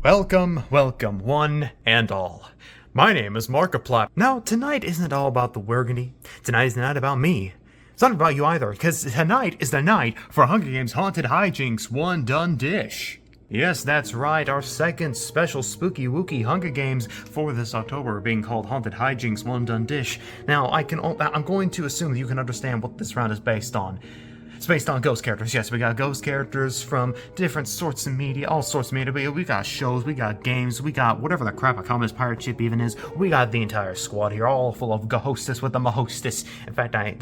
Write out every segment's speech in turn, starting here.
Welcome, one and all. My name is Markiplier. Now, tonight isn't all about the Burgundy. Tonight is not about me. It's not about you either, because tonight is the night for Hunger Games Haunted Hijinks One Done Dish. Yes, that's right, our second special spooky wookie Hunger Games for this October being called Haunted Hijinks One Done Dish. Now, I'm going to assume that you can understand what this round is based on. It's based on ghost characters. Yes, we got ghost characters from different sorts of media, all sorts of media. We got shows, we got games, we got whatever the crap a communist pirate ship even is. We got the entire squad here, all full of hostess with them a hostess. In fact, I got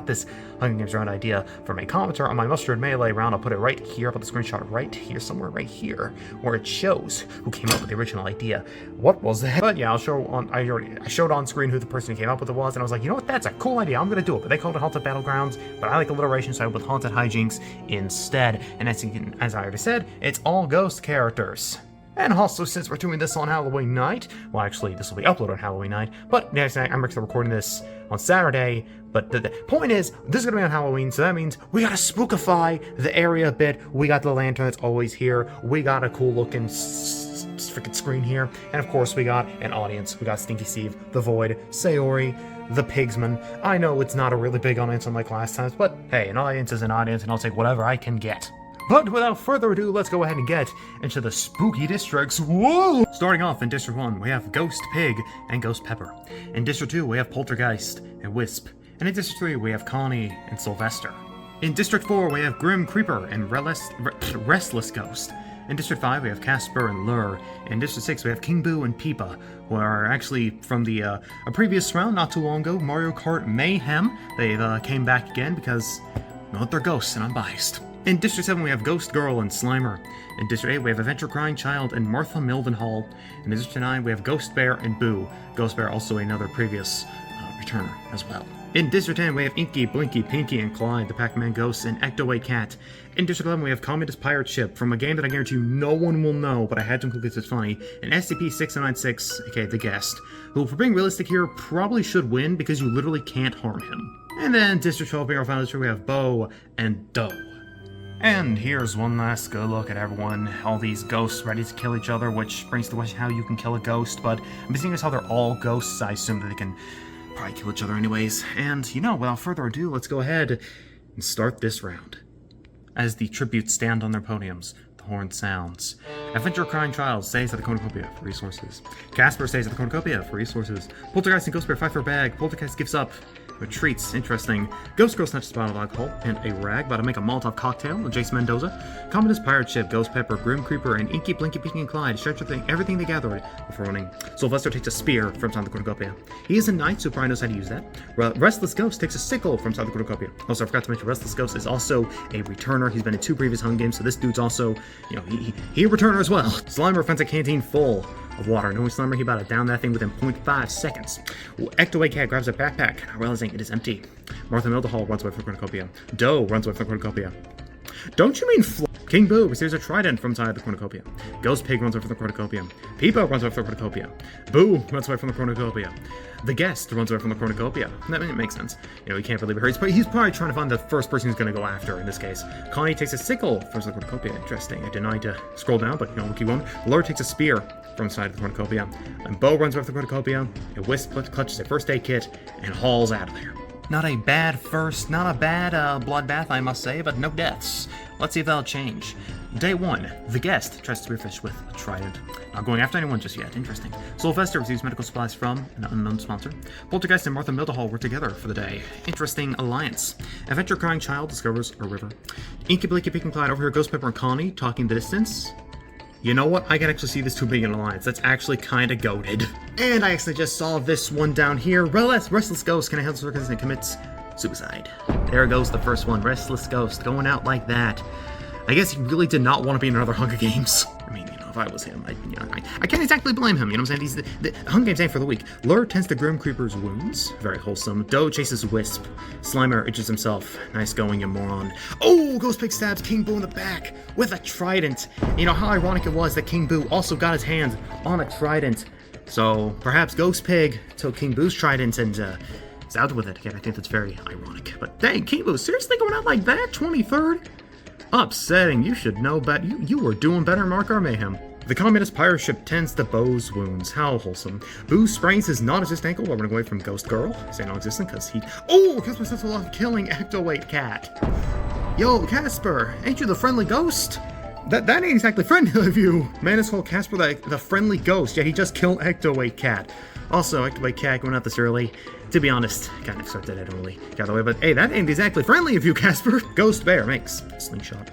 this Hunger Games round idea from a commenter on my Mustard Melee round. I'll put it right here. I'll put the screenshot right here, somewhere right here, where it shows who came up with the original idea. What was that? But yeah, I showed on screen who the person who came up with it was, and I was like, you know what, that's a cool idea. I'm gonna do it. But they called it Haunted Battlegrounds, but I like the alliteration, so I went with Haunted Hijinks instead. And as I already said, it's all ghost characters. And also, since we're doing this on Halloween night, well, actually, this will be uploaded on Halloween night, but next night, I'm actually recording this on Saturday. But the point is, this is going to be on Halloween, so that means we got to spookify the area a bit. We got the lantern that's always here. We got a cool looking freaking screen here. And of course, we got an audience. We got Stinky Steve, The Void, Sayori, the Pigsman. I know it's not a really big audience unlike last times, but hey, an audience is an audience, and I'll take whatever I can get. But without further ado, let's go ahead and get into the spooky districts. Whoa! Starting off in District 1, we have Ghost Pig and Ghost Pepper. In District 2, we have Poltergeist and Wisp. And in District 3, we have Connie and Sylvester. In District 4, we have Grim Creeper and Restless Ghost. In District 5, we have Casper and Lure. In District 6, we have King Boo and Peepa, who are actually from a previous round not too long ago, Mario Kart Mayhem. They came back again because, well, they're ghosts and I'm biased. In District 7, we have Ghost Girl and Slimer. In District 8, we have Adventure Crying Child and Martha Mildenhall. In District 9, we have Ghost Bear and Boo. Ghost Bear also another previous returner as well. In District 10, we have Inky, Blinky, Pinky, and Clyde, the Pac-Man Ghosts, and Ectoway Cat. In District 11, we have Communist Pirate Ship, from a game that I guarantee you no one will know, but I had to include because it's funny, and SCP-6096, aka The Guest, who, for being realistic here, probably should win because you literally can't harm him. And then District 12, being our final district, we have Bo and Doe. And here's one last good look at everyone, all these ghosts ready to kill each other, which brings to the question how you can kill a ghost, but I'm seeing as how they're all ghosts, I assume that they can probably kill each other anyways. And, you know, without further ado, let's go ahead and start this round. As the tributes stand on their podiums, the horn sounds. Adventure Crying Child stays at the cornucopia for resources. Casper stays at the cornucopia for resources. Poltergeist and Ghost Bear fight for a bag. Poltergeist gives up. Retreats, interesting. Ghost Girl snatches a bottle of alcohol and a rag, about to make a Molotov cocktail. Jace Mendoza. Communist Pirate Ship, Ghost Pepper, Grim Creeper, and Inky, Blinky, Pinky, and Clyde stretch everything they gathered before running. Sylvester takes a spear from inside the cornucopia. He is a knight, so probably knows how to use that. Restless Ghost takes a sickle from inside the cornucopia. Also, I forgot to mention, Restless Ghost is also a returner. He's been in 2 previous Hunger Games, so this dude's also, you know, he a returner as well. Slimer finds a canteen full of water. Knowing Slimer, he about to down that thing within 0.5 seconds. Ectoway Cat grabs a backpack, not realizing it is empty. Martha Mildenhall runs away from the cornucopia. Doe runs away from the cornucopia. Don't you mean King Boo receives a trident from inside the cornucopia. Ghost Pig runs away from the cornucopia. Peepa runs away from the cornucopia. Boo runs away from the cornucopia. The Guest runs away from the cornucopia. That makes sense. You know, he can't really be hurt. He's probably trying to find the first person he's going to go after in this case. Connie takes a sickle from the cornucopia. Interesting. I denied to scroll down, but you know, we'll keep going. Lure takes a spear from inside the cornucopia. And Bo runs away from the cornucopia. And Wisp clutches a first aid kit and hauls out of there. Not a bad bloodbath, I must say, but no deaths. Let's see if that'll change. Day 1, the Guest tries to spearfish with a trident. Not going after anyone just yet. Interesting. Sylvester receives medical supplies from an unknown sponsor. Poltergeist and Martha Mildenhall work together for the day. Interesting alliance. Adventure Crying Child discovers a river. Inky, Blinky, Pinky, and Clyde overhear Ghost Pepper and Connie talking the distance. You know what? I can actually see this 2 being an alliance. That's actually kind of goated. And I actually just saw this one down here. Restless Ghost can I help circus and commits suicide. There goes the first one. Restless Ghost going out like that. I guess he really did not want to be in another Hunger Games. I mean, you know, if I was him, I can't exactly blame him, you know what I'm saying? The Hunger Games ain't for the weak. Lure tends to Grim Creeper's wounds. Very wholesome. Doe chases Wisp. Slimer itches himself. Nice going, you moron. Oh, Ghost Pig stabs King Boo in the back with a trident. You know how ironic it was that King Boo also got his hands on a trident. So, perhaps Ghost Pig took King Boo's trident and is out with it. Again, I think that's very ironic. But dang, Kibo, seriously going out like that? 23rd? Upsetting. You should know better. You were doing better, Mark our Mayhem. The communist pirate ship tends to Bo's wounds. How wholesome. Boo sprains his non-existent ankle while running away from Ghost Girl. Say non-existent because he... Oh! Casper says a lot of killing Ectoweight Cat. Yo, Casper, ain't you the friendly ghost? That ain't exactly friendly of you. Man is called Casper the friendly ghost. Yeah, he just killed Ectoweight Cat. Also, Ectoweight Cat going out this early. To be honest, kind of expected I don't really got away, but hey, that ain't exactly friendly of you, Casper. Ghost Bear makes slingshot.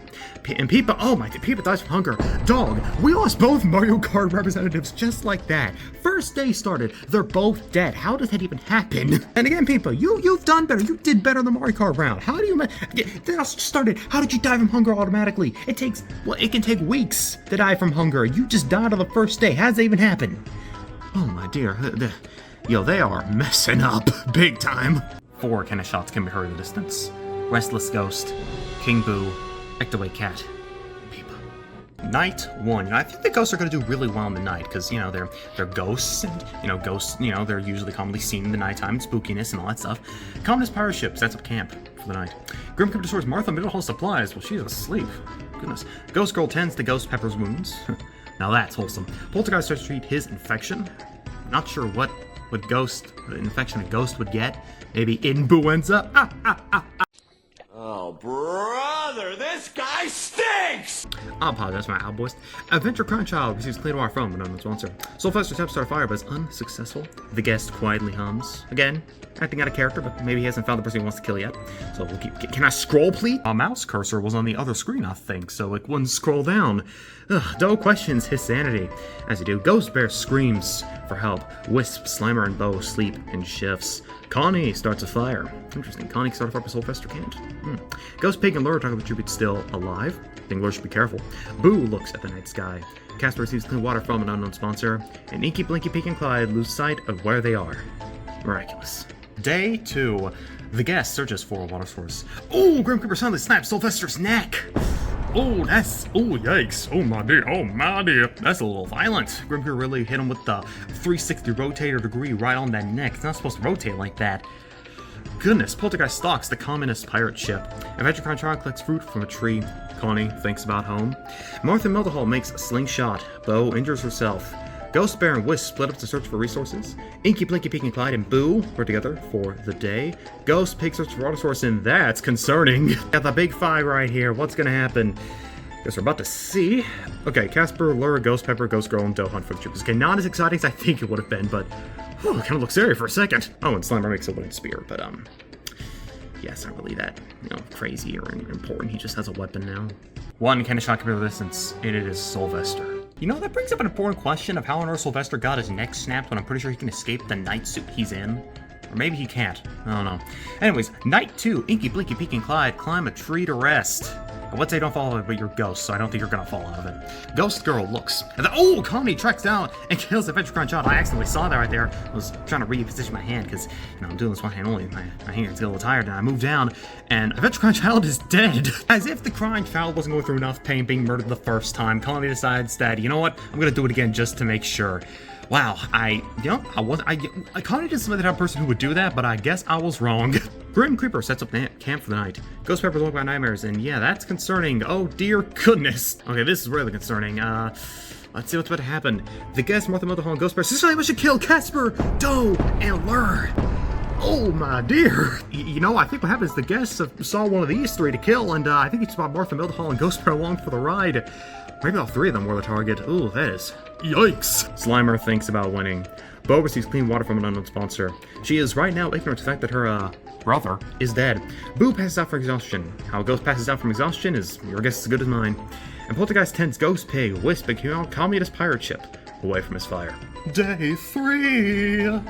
And Peepa, oh my, Peepa dies from hunger. Dog, we lost both Mario Kart representatives just like that. First day started, they're both dead. How does that even happen? And again, Peepa, you've done better. You did better than the Mario Kart round. How do you, that started, how did you die from hunger automatically? It can take weeks to die from hunger. You just died on the first day. How does that even happen? Oh my dear, yo, they are messing up big time. 4 kind of shots can be heard in the distance. Restless Ghost, King Boo, Ectoweight Cat, Peepa. Night 1. I think the ghosts are going to do really well in the night because, they're ghosts and, ghosts, they're usually commonly seen in the nighttime, spookiness and all that stuff. Communist pirate ship sets up camp for the night. Grim Crypto stores Martha Middlehall supplies while she's asleep. Goodness. Ghost Girl tends to Ghost Pepper's wounds. Now that's wholesome. Poltergeist starts to treat his infection. Not sure what infection a ghost would get. Maybe influenza. Oh, brother, this guy stinks! I apologize for my outburst. Adventure Crown Child receives clean water from an unknown sponsor. Soulfester attempts to start a fire but is unsuccessful. The guest quietly hums. Again, acting out of character, but maybe he hasn't found the person he wants to kill yet. So we'll keep... Can I scroll, please? My mouse cursor was on the other screen, I think, so it wouldn't scroll down. Doe questions his sanity. As you do, Ghost Bear screams for help. Wisp, Slimer, and Bo sleep in shifts. Connie starts a fire. Interesting. Connie started a fire, but Soulfester can't. Ghost Pig and Lure talk about Jupiter still alive. I think Lure should be careful. Boo looks at the night sky. Casper receives clean water from an unknown sponsor. And Inky, Blinky, Peek, and Clyde lose sight of where they are. Miraculous. Day 2. The guest searches for a water source. Oh, Grim Creeper suddenly snaps Soulfester's neck. Oh, yikes. Oh my dear. That's a little violent. Grim Creeper really hit him with the 360 rotator degree right on that neck. It's not supposed to rotate like that. Goodness, Poltergeist stalks the communist pirate ship. Adventure Crown Child collects fruit from a tree. Connie thinks about home. Martha Mildenhall makes a slingshot. Bo injures herself. Ghost Bear and Wisp split up to search for resources. Inky, Blinky, Peek, and Clyde and Boo were together for the day. Ghost Pig searches for water source, and that's concerning. Got the big 5 right here. What's gonna happen? Guess we're about to see. Okay, Casper, Lure, Ghost Pepper, Ghost Girl, and Doe hunt for the troopers. Okay, not as exciting as I think it would have been, but whew, it kind of looks scary for a second. Oh, and Slimer makes a wooden spear, but yeah, it's not really that, crazy or important. He just has a weapon now. 1 kind of shot compared to distance, and it is Sylvester. That brings up an important question of how on earth Sylvester got his neck snapped when I'm pretty sure he can escape the night suit he's in. Or maybe he can't. I don't know. Anyways, night 2, Inky, Blinky, Peek, and Clyde climb a tree to rest. I would say don't fall out of it, but you're ghosts, so I don't think you're gonna fall out of it. Ghost Girl looks. And then, Connie tracks down and kills Adventure Crown Child. I accidentally saw that right there. I was trying to reposition my hand because, I'm doing this one hand only. My hand's a little tired, and I moved down, and Adventure Crown Child is dead. As if the Crying Child wasn't going through enough pain being murdered the first time, Connie decides that, you know what, I'm gonna do it again just to make sure. Wow, Connie didn't seem like the type of person who would do that, but I guess I was wrong. Grim Creeper sets up camp for the night. Ghost Pepper's woken by nightmares, and yeah, that's concerning. Oh dear goodness. Okay, this is really concerning. Let's see what's about to happen. The guest, Martha Mildenhall, and Ghost Bear we should kill Casper, Doe, and Lure. Oh my dear. I think what happened is the guests saw one of these 3 to kill, and I think he just brought Martha Mildenhall and Ghost Bear along for the ride. Maybe all 3 of them were the target. Ooh, that is... Yikes! Slimer thinks about winning. Bo receives clean water from an unknown sponsor. She is right now ignorant of the fact that her, brother is dead. Boo passes out for exhaustion. How a ghost passes out from exhaustion is your guess as good as mine. And Poltergeist tends Ghost Pig, Wisp, and communist pirate ship away from his fire. Day 3!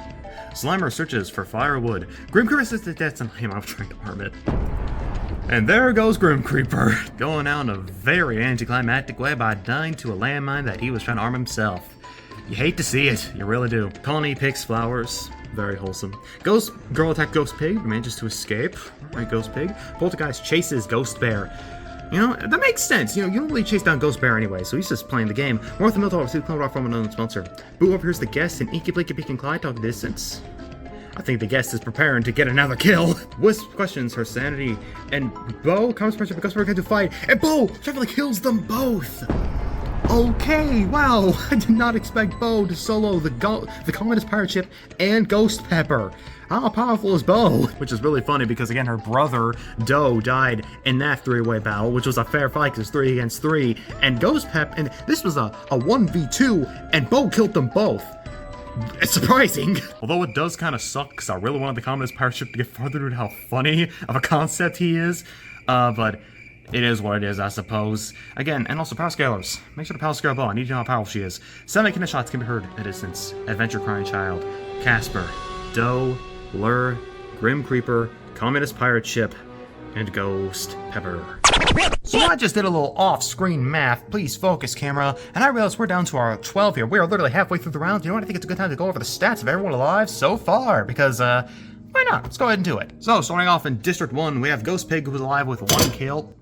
Slimer searches for firewood. Grim Creeper says that that's on him. I'm trying to arm it. And there goes Grim Creeper, going out in a very anticlimactic way by dying to a landmine that he was trying to arm himself. You hate to see it, you really do. Connie picks flowers, very wholesome. Ghost Girl attacks Ghost Pig, manages to escape. Alright, Ghost Pig. Poltergeist chases Ghost Bear. That makes sense. You don't really chase down Ghost Bear anyway, so he's just playing the game. Martha Mildenhall receives clean water from an unknown sponsor. Boo overhears the guests and Inky, Blinky, Peek, and Clyde talk distance. I think the guest is preparing to get another kill. Wisp questions her sanity, and Bo comes pressure because we're going to fight, and Bo definitely kills them both. Okay, wow, I did not expect Bo to solo the communist pirate ship and Ghost Pepper. How powerful is Bo? Which is really funny because, again, her brother, Doe, died in that three-way battle, which was a fair fight because 3 against 3. And Ghost Pep, and this was a 1v2, and Bo killed them both. It's surprising. Although it does kind of suck because I really wanted the communist pirate ship to get farther due to how funny of a concept he is. But it is what it is, I suppose. Again, and also power scalers. Make sure to power scale Bo. I need to know how powerful she is. 7 kinetic shots can be heard at a distance. Adventure Crying Child, Casper, Doe, Lure, Grim Creeper, Communist Pirate Ship, and Ghost Pepper. So I just did a little off-screen math. Please focus, camera. And I realized we're down to our 12 here. We are literally halfway through the round. You know what? I think it's a good time to go over the stats of everyone alive so far. Because, why not? Let's go ahead and do it. So, starting off in District 1, we have Ghost Pig, who's alive with 1 kill.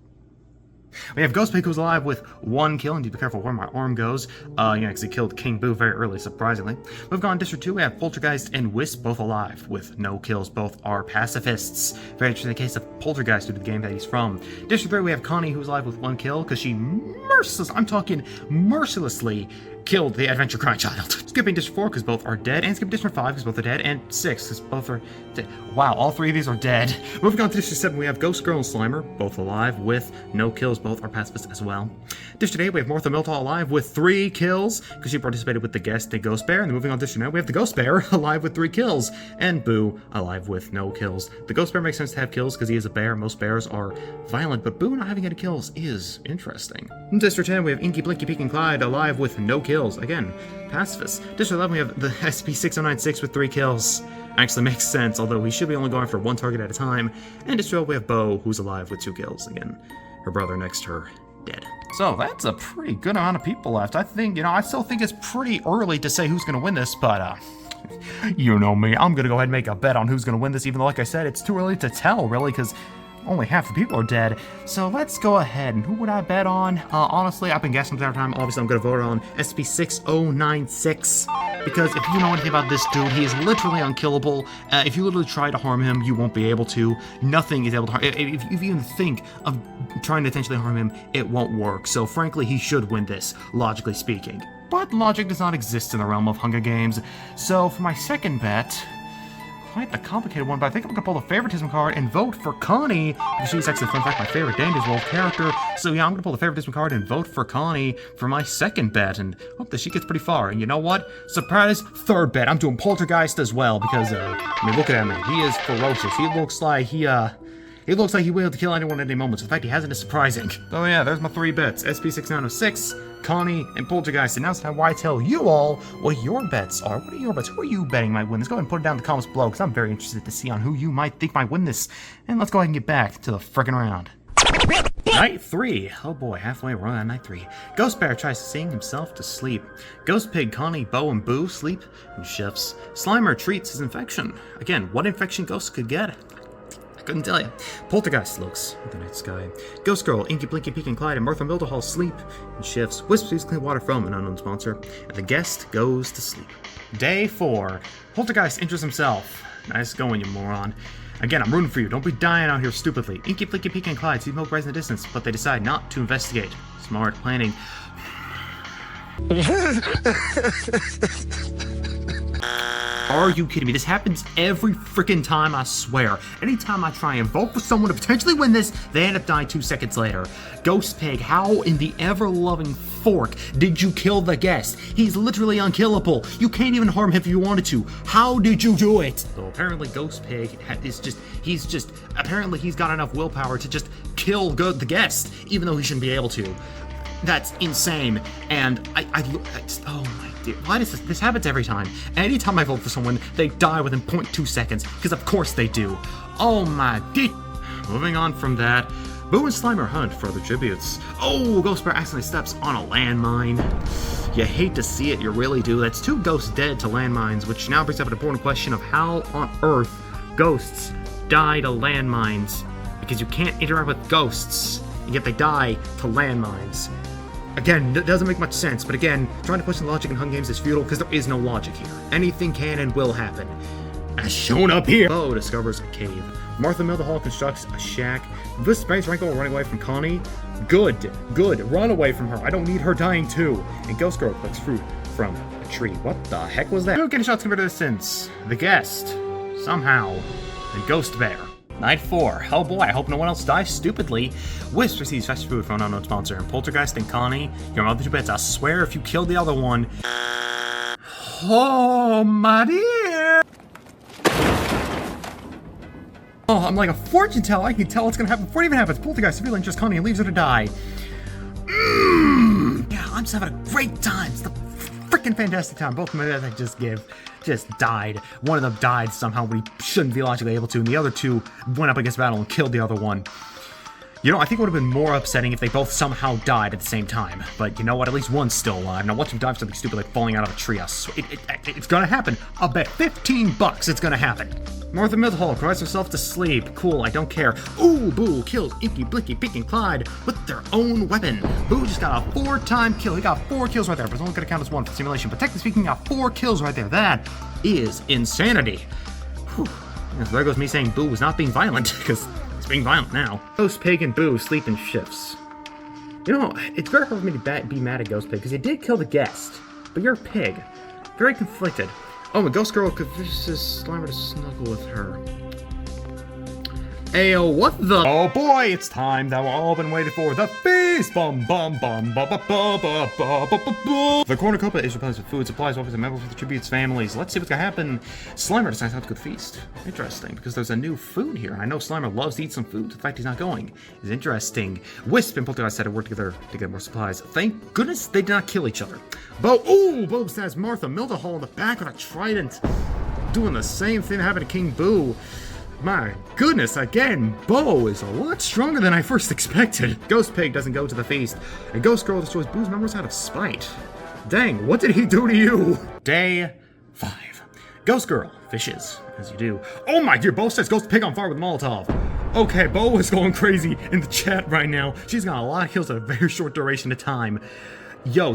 We have Ghost Pig, who's alive with 1 kill, and be careful where my arm goes. Because he killed King Boo very early, surprisingly. Moving on, District 2, we have Poltergeist and Wisp, both alive with no kills. Both are pacifists. Very interesting case of Poltergeist due to the game that he's from. District 3, we have Connie, who's alive with 1 kill, because she mercilessly killed the Adventure Crying Child. Skipping District 4, because both are dead, and skipping District 5, because both are dead, and 6, because both are dead. Wow, all 3 of these are dead. Moving on to District 7, we have Ghost Girl and Slimer, both alive with no kills, both are pacifists as well. District 8, we have Martha Miltall alive with 3 kills, because she participated with the guest, the Ghost Bear, and then moving on to District 9, we have the Ghost Bear alive with 3 kills, and Boo alive with no kills. The Ghost Bear makes sense to have kills, because he is a bear, most bears are violent, but Boo not having any kills is interesting. In District 10, we have Inky, Blinky, Peek, and Clyde alive with no kills, again, pacifists. District 11, we have the SCP-6096 with 3 kills. Actually makes sense, although he should be only going for 1 target at a time. And District 12, we have Bo, who's alive with 2 kills. Again, her brother next to her, dead. So that's a pretty good amount of people left. I think, I still think it's pretty early to say who's going to win this, but, you know me, I'm going to go ahead and make a bet on who's going to win this, even though, like I said, it's too early to tell, really, because only half the people are dead. So let's go ahead. And who would I bet on? Honestly, I've been guessing the entire time. Obviously, I'm going to vote on SCP-6096. Because if you know anything about this dude, he is literally unkillable. If you literally try to harm him, you won't be able to. Nothing is able to harm. If you even think of trying to intentionally harm him, it won't work. So frankly, he should win this, logically speaking. But logic does not exist in the realm of Hunga Games. So for my second bet, quite the complicated one, but I think I'm gonna pull the favoritism card and vote for Connie, because she's actually, fun fact, my favorite Dandy's Wolf character. So yeah, I'm gonna pull the favoritism card and vote for Connie for my second bet, and hope that she gets pretty far. And you know what? Surprise, third bet. I'm doing Poltergeist as well, because, I mean, look at him. He is ferocious. He looks like he looks like he will be able to kill anyone at any moment. So the fact he hasn't is surprising. So yeah, there's my 3 bets. SCP-6906, Connie, and Poltergeist. And now it's time why I tell you all what your bets are. What are your bets? Who are you betting might win this? Go ahead and put it down in the comments below, because I'm very interested to see on who you might think might win this. And let's go ahead and get back to the frickin' round. Night 3. Oh boy, halfway around night 3. Ghost Bear tries to sing himself to sleep. Ghost Pig, Connie, Bo, and Boo sleep in shifts. Slimer treats his infection. Again, what infection ghosts could get? Couldn't tell you. Poltergeist looks at the night sky. Ghost Girl, Inky, Blinky, Peek, and Clyde, and Martha Miltall sleep in shifts. Wisp sees clean water from an unknown sponsor, and the guest goes to sleep. Day 4. Poltergeist injures himself. Nice going, you moron. Again, I'm rooting for you. Don't be dying out here stupidly. Inky, Blinky, Peek, and Clyde see smoke rise in the distance, but they decide not to investigate. Smart planning. Are you kidding me? This happens every freaking time, I swear. Anytime I try and vote for someone to potentially win this, they end up dying 2 seconds later. Ghost Pig, how in the ever-loving fork did you kill the guest? He's literally unkillable. You can't even harm him if you wanted to. How did you do it? So apparently Ghost Pig apparently he's got enough willpower to just kill the guest, even though he shouldn't be able to. That's insane. And oh my dear, why does this happens every time? Anytime I vote for someone, they die within 0.2 seconds, because of course they do. Oh my dear. Moving on from that, Boo and Slimer hunt for other tributes. Oh, Ghost Bear accidentally steps on a landmine. You hate to see it, you really do. That's 2 ghosts dead to landmines, which now brings up an important question of how on earth ghosts die to landmines, because you can't interact with ghosts, and yet they die to landmines. Again, it doesn't make much sense, but again, trying to question logic in Hunga Games is futile because there is no logic here. Anything can and will happen. has shown up here. Bo discovers a cave. Martha Mildenhall constructs a shack. This Space Wrinkle running away from Connie. Good. Run away from her. I don't need her dying too. And Ghost Girl collects fruit from a tree. What the heck was that? Who can shots compared to distance? The guest. Somehow. And Ghost Bear. Night 4. Oh boy, I hope no one else dies stupidly. Wisp receives fresh food from an unknown sponsor. And Poltergeist and Connie, your mother two bits. I swear if you kill the other one. Oh, my dear. Oh, I'm like a fortune teller. I can tell what's gonna happen before it even happens. Poltergeist severely injures Connie and leaves her to die. Yeah, I'm just having a great time. It's the freaking fantastic time. Both movies I just died. One of them died somehow when he shouldn't be logically able to, and the other two went up against battle and killed the other one. You know, I think it would have been more upsetting if they both somehow died at the same time. But you know what? At least one's still alive. Now watch him die for something stupid like falling out of a tree. It's gonna happen. I'll bet $15 it's gonna happen. Martha Mildenhall cries herself to sleep. Cool, I don't care. Ooh, Boo kills Inky, Blinky, Pink, and Clyde with their own weapon. Boo just got a 4-time kill. He got 4 kills right there, but it's only gonna count as 1 for simulation. But technically speaking, he got 4 kills right there. That is insanity. Whew. So there goes me saying Boo was not being violent, because it's being violent now. Ghost Pig and Boo sleep in shifts. You know, it's very hard for me to be mad at Ghost Pig, because he did kill the guest, but you're a pig. Very conflicted. Oh, and Ghost Girl convinces Slimer to snuggle with her. Ayo, what the? Oh boy, it's time that we've all been waiting for. The feast! Bum bum bum ba ba ba ba ba ba ba ba. The cornucopia is replaced with food, supplies, weapons, and members of the tributes families. Let's see what's gonna happen. Slimer decides not to go to the feast. Interesting, because there's a new food here. I know Slimer loves to eat some food. The fact he's not going is interesting. Wisp and Poltergeist had to work together to get more supplies. Thank goodness they did not kill each other. Bo stabs Martha Mildenhall in the back with a trident. Doing the same thing that happened to King Boo. My goodness, again, Bo is a lot stronger than I first expected. Ghost Pig doesn't go to the feast, and Ghost Girl destroys Boo's memories out of spite. Dang, what did he do to you? Day 5. Ghost Girl fishes, as you do. Oh my dear, Bo says Ghost Pig on fire with Molotov. Okay, Bo is going crazy in the chat right now. She's got a lot of kills in a very short duration of time. Yo,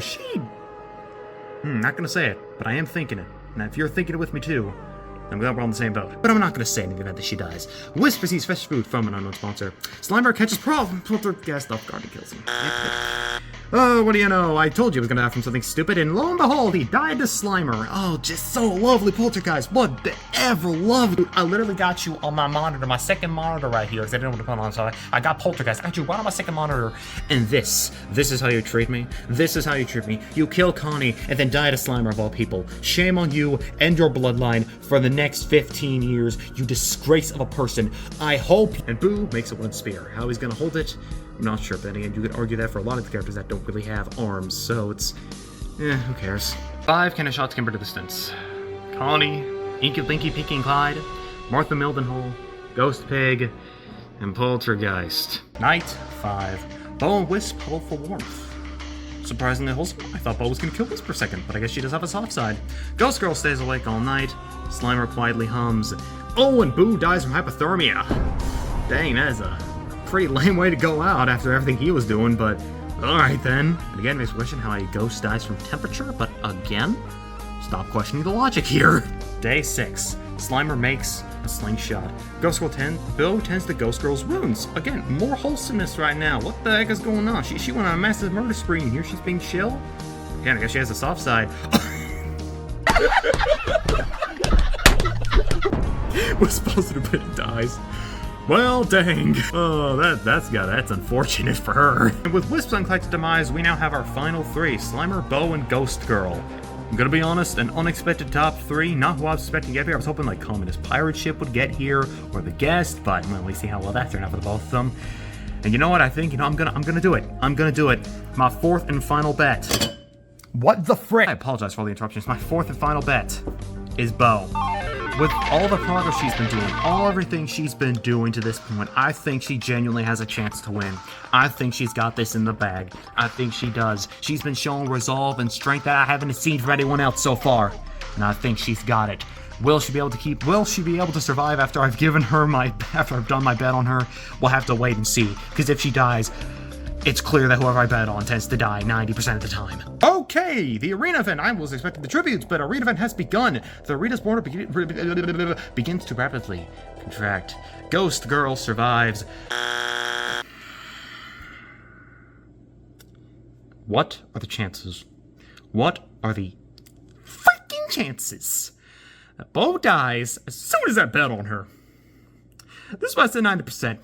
not gonna say it, but I am thinking it. And if you're thinking it with me too, I'm glad we're on the same boat. But I'm not going to say in the event that she dies. Wisp receives fresh food from an unknown sponsor. Slimer catches Poltergeist off guard and kills him. Oh, what do you know? I told you he was going to die from something stupid, and lo and behold, he died to Slimer. Oh, just so lovely, Poltergeist. What the ever loved you. I literally got you on my monitor, my second monitor right here, because I didn't know what to put on, so I got Poltergeist. I got you right on my second monitor. And this is how you treat me? This is how you treat me. You kill Connie, and then die to Slimer of all people. Shame on you and your bloodline for the next 15 years, you disgrace of a person. I hope. And Boo makes a wooden spear. How he's gonna hold it, I'm not sure, but then again, you could argue that for a lot of the characters that don't really have arms, so it's... who cares? 5 cannon shots compared to distance. Connie, Inky, Blinky, Pinky, and Clyde, Martha Mildenhall, Ghost Pig, and Poltergeist. Night 5. Bo and Wisp huddle for warmth. Surprisingly wholesome. I thought Bo was gonna kill Wisp for a second, but I guess she does have a soft side. Ghost Girl stays awake all night. Slimer quietly hums. Oh, and Boo dies from hypothermia. Dang, that is a pretty lame way to go out after everything he was doing, but alright then. And again, makes me question how a ghost dies from temperature, but again, stop questioning the logic here. Day 6. Slimer makes a slingshot. Ghost Girl Bo tends to Ghost Girl's wounds. Again, more wholesomeness right now. What the heck is going on? She went on a massive murder spree, and here she's being chill? Again, I guess she has a soft side. Was supposed to be dies. Well, dang. Oh, that's unfortunate for her. And with Wisp's uncollected demise, we now have our final 3, Slimer, Bo, and Ghost Girl. I'm gonna be honest, an unexpected top 3, not who I was expecting to get here. I was hoping like Communist Pirate Ship would get here, or the guest, but well, we see how well that turned out for the both of them. And you know what, I think, I'm gonna do it. I'm gonna do it. My 4th and final bet. What the frick? I apologize for all the interruptions. My 4th and final bet is Bo. With all the progress she's been doing, everything she's been doing to this point, I think she genuinely has a chance to win. I think she's got this in the bag. I think she does. She's been showing resolve and strength that I haven't seen for anyone else so far. And I think she's got it. Will she be able to survive after I've done my bet on her? We'll have to wait and see. Because if she dies, it's clear that whoever I bet on tends to die 90% of the time. Okay, the arena event. I was expecting the tributes, but arena event has begun. The arena's border begins to rapidly contract. Ghost Girl survives. What are the chances? What are the freaking chances that Bo dies as soon as I bet on her? This is why I said 90%.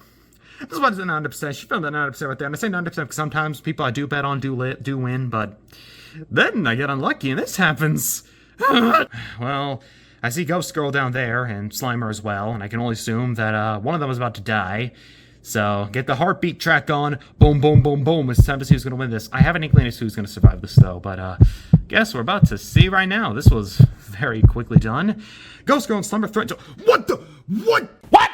This is why I said 90%. She found that 90% right there. And I say 90% because sometimes people I do bet on do win, but then I get unlucky and this happens. Well, I see Ghost Girl down there and Slimer as well, and I can only assume that one of them is about to die. So, get the heartbeat track on. Boom, boom, boom, boom. It's time to see who's going to win this. I have an inkling as to who's going to survive this, though. But, guess we're about to see right now. This was very quickly done. Ghost Girl and Slimer threaten to... What the... What? What?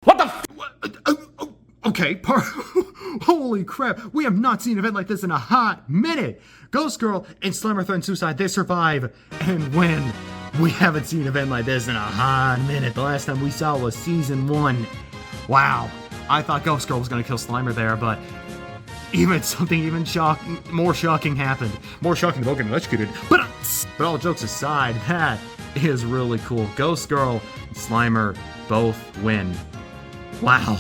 What the... Okay, holy crap. We have not seen an event like this in a hot minute. Ghost Girl and Slimer threaten suicide. They survive and win. We haven't seen an event like this in a hot minute. The last time we saw was season 1. Wow. I thought Ghost Girl was going to kill Slimer there, but something even more shocking happened. More shocking than getting electrocuted. But all jokes aside, that is really cool. Ghost Girl and Slimer both win. Wow.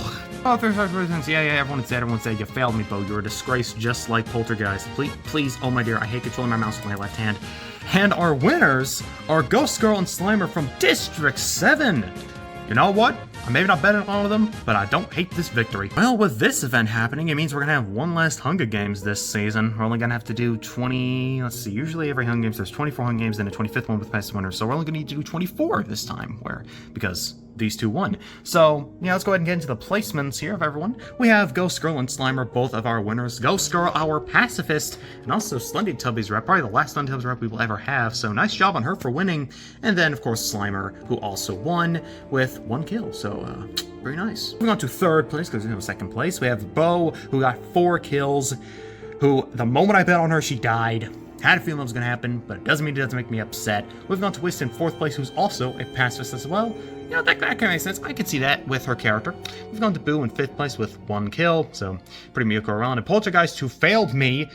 Oh, there's reasons. Yeah, everyone said, you failed me, Bo. You're a disgrace just like Poltergeist. Please, oh my dear, I hate controlling my mouse with my left hand. And our winners are Ghost Girl and Slimer from District 7. You know what? I may not bet on all of them, but I don't hate this victory. Well, with this event happening, it means we're gonna have one last Hunger Games this season. We're only gonna have to do 20, let's see, usually every Hunger Games there's 24 Hunger Games and a 25th one with past winners, so we're only gonna need to do 24 this time, because these two won. So, yeah, let's go ahead and get into the placements here of everyone. We have Ghost Girl and Slimer, both of our winners. Ghost Girl, our pacifist, and also Slendytubbies rep, probably the last Slendytubbies rep we will ever have, so nice job on her for winning. And then, of course, Slimer, who also won with 1 kill, so, very nice. Moving on to third place, because we have second place, we have Bo, who got 4 kills, who, the moment I bet on her, she died. Had a feeling it was going to happen, but it doesn't mean it doesn't make me upset. Moving on to Twist in 4th place, who's also a pacifist as well. You know, that kind of makes sense. I could see that with her character. Moving on to Boo in 5th place with 1 kill, so pretty mediocre around. And Poltergeist, who failed me,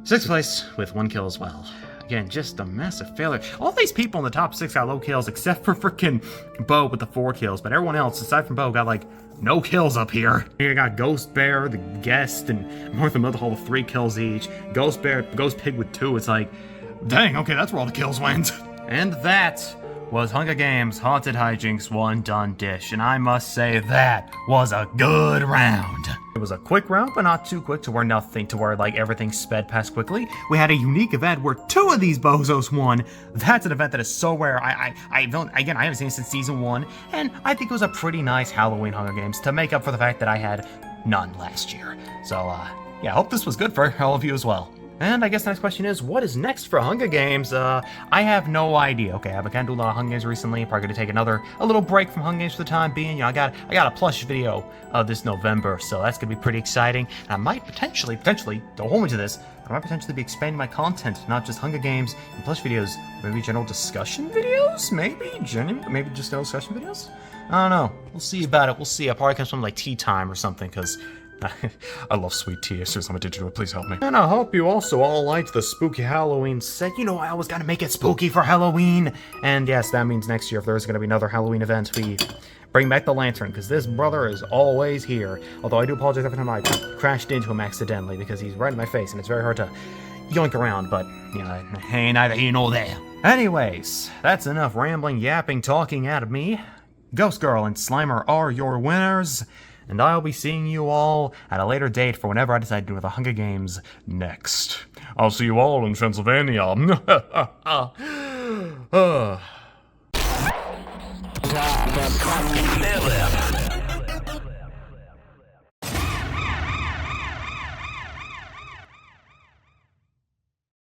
6th place with 1 kill as well. Again, just a massive failure. All these people in the top 6 got low kills, except for freaking Bo with the 4 kills. But everyone else, aside from Bo, got like no kills up here. You got Ghost Bear, the Guest, and Martha Motherhole with 3 kills each. Ghost Bear, Ghost Pig with 2. It's like, dang, okay, that's where all the kills went. And that was Hunger Games Haunted Hijinks 1 Done Dish, and I must say that was a good round. It was a quick round, but not too quick to where like everything sped past quickly. We had a unique event where 2 of these bozos won. That's an event that is so rare. I haven't seen it since season 1, and I think it was a pretty nice Halloween Hunger Games to make up for the fact that I had none last year. So yeah, I hope this was good for all of you as well. And I guess the next question is, what is next for Hunger Games? I have no idea. Okay, I've been kind of doing a lot of Hunger Games recently. Probably gonna take a little break from Hunger Games for the time being. You know, I got a plush video this November, so that's gonna be pretty exciting. And I might potentially, don't hold me to this, but I might potentially be expanding my content, not just Hunger Games and plush videos, maybe general discussion videos? Maybe just general discussion videos? I don't know. We'll see about it. We'll see. I'll probably catch something like tea time or something, because I love sweet tea. As soon as I'm addicted to it, please help me. And I hope you also all liked the spooky Halloween set. You know, I always gotta make it spooky for Halloween. And yes, that means next year, if there's gonna be another Halloween event, we bring back the lantern, because this brother is always here. Although I do apologize every time I crashed into him accidentally, because he's right in my face, and it's very hard to yoink around, but, you know, ain't neither here nor there. Anyways, that's enough rambling, yapping, talking out of me. Ghost Girl and Slimer are your winners. And I'll be seeing you all at a later date for whenever I decide to do the Hunger Games next. I'll see you all in Transylvania.